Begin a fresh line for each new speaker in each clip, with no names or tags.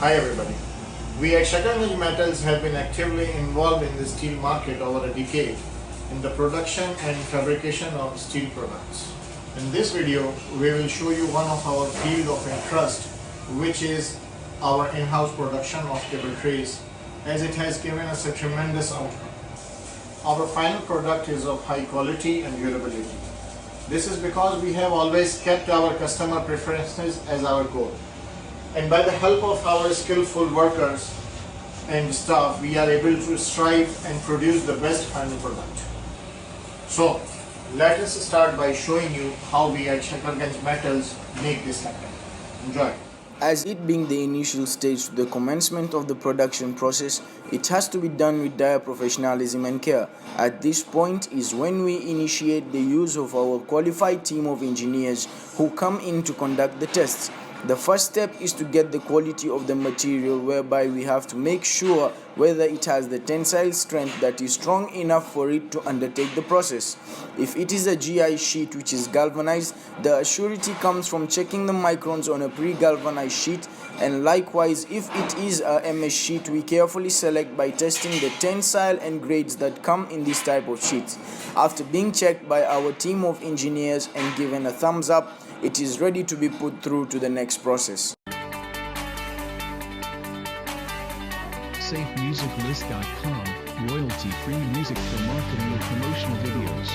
Hi everybody. We at Shakarganj Metals have been actively involved in the steel market over a decade in the production and fabrication of steel products. In this video, we will show you one of our field of interest, which is our in-house production of cable trays, as it has given us a tremendous outcome. Our final product is of high quality and durability. This is because we have always kept our customer preferences as our goal. And by the help of our skillful workers and staff, we are able to strive and produce the best final product. So, let us start by showing you how we at Shakarganj Metals make this happen. Enjoy.
As it being the initial stage to the commencement of the production process, it has to be done with dire professionalism and care. At this point is when we initiate the use of our qualified team of engineers who come in to conduct the tests. The first step is to get the quality of the material, whereby we have to make sure whether it has the tensile strength that is strong enough for it to undertake the process. If it is a GI sheet which is galvanized, the assurity comes from checking the microns on a pre-galvanized sheet, and likewise if it is a MS sheet, we carefully select by testing the tensile and grades that come in this type of sheets. After being checked by our team of engineers and given a thumbs up, it is ready to be put through to the next process.
SafeMusicList.com, royalty-free music for marketing and promotional videos.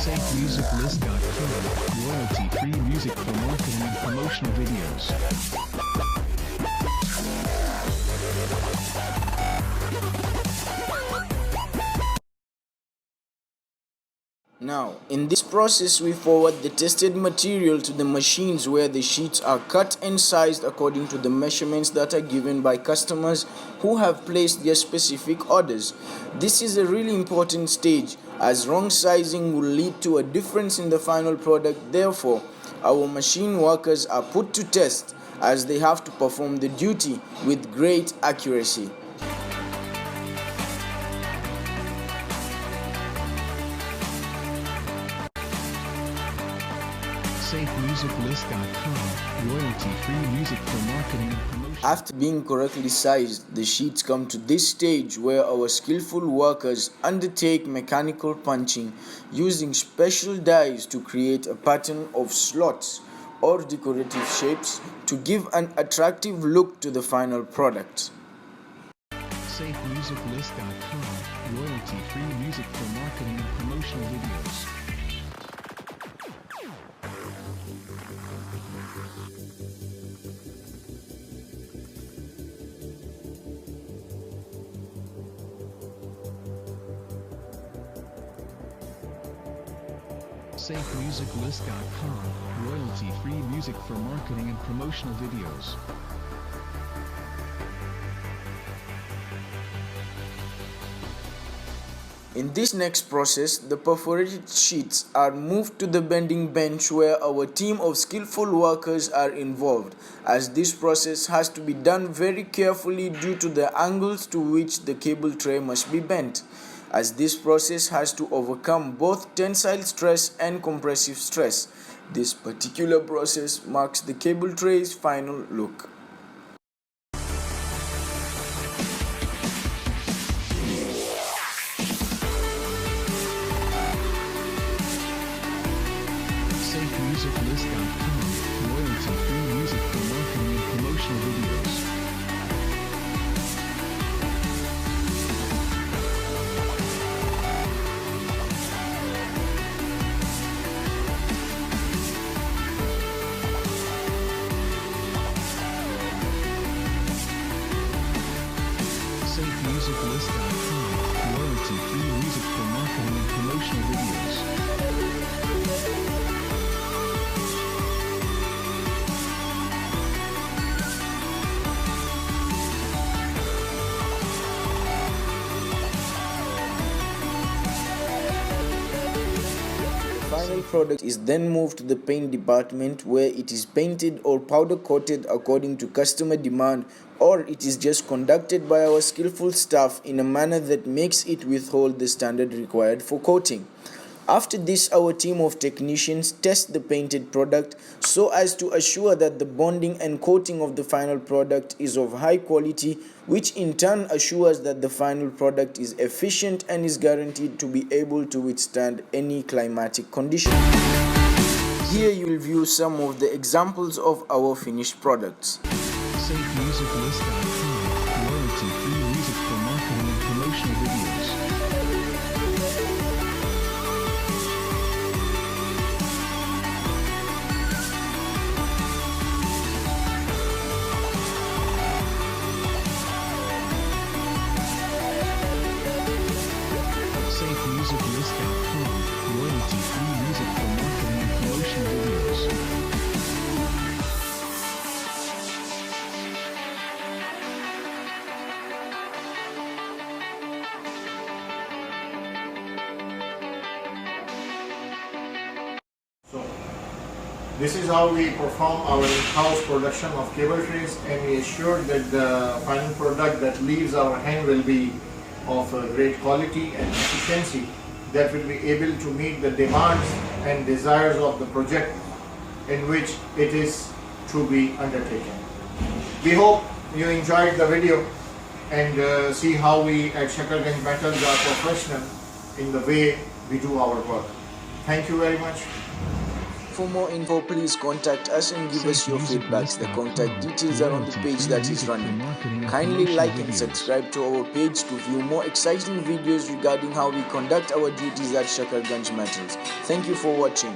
SafeMusicList.com, royalty-free music for marketing and promotional videos.
Now, in this process, we forward the tested material to the machines where the sheets are cut and sized according to the measurements that are given by customers who have placed their specific orders. This is a really important stage, as wrong sizing will lead to a difference in the final product. Therefore, our machine workers are put to test, as they have to perform the duty with great accuracy.
SafeMusicList.com, royalty-free music for marketing and promotion.
After being correctly sized, the sheets come to this stage where our skillful workers undertake mechanical punching using special dies to create a pattern of slots or decorative shapes to give an attractive look to the final product.
SafeMusicList.com, royalty-free music for marketing and promotional videos. SafeMusicList.com, royalty-free music for marketing and promotional videos.
In this next process, the perforated sheets are moved to the bending bench where our team of skillful workers are involved, as this process has to be done very carefully due to the angles to which the cable tray must be bent, as this process has to overcome both tensile stress and compressive stress. This particular process marks the cable tray's final look.
SafeMusicList.com, royalty-free music for marketing and promotional videos.
final product is then moved to the paint department, where it is painted or powder coated according to customer demand, or it is just conducted by our skillful staff in a manner that makes it withhold the standard required for coating. After this, our team of technicians test the painted product so as to assure that the bonding and coating of the final product is of high quality, which in turn assures that the final product is efficient and is guaranteed to be able to withstand any climatic condition. Here you will view some of the examples of our finished products.
SafeMusicList.com, royalty-free music for marketing and promotional videos. SafeMusicList.com, royalty-free music for marketing and promotional videos.
So, this is how we perform our in-house production of cable trays, and we assure that the final product that leaves our hand will be of a great quality and efficiency that will be able to meet the demands and desires of the project in which it is to be undertaken. We hope you enjoyed the video and see how we at Shakarganj Metals are professional in the way we do our work. Thank you very much.
For more info, please contact us and give us your feedbacks. The contact details are on the page that is running. Kindly like and subscribe to our page to view more exciting videos regarding how we conduct our duties at Shakarganj Metals. Thank you for watching.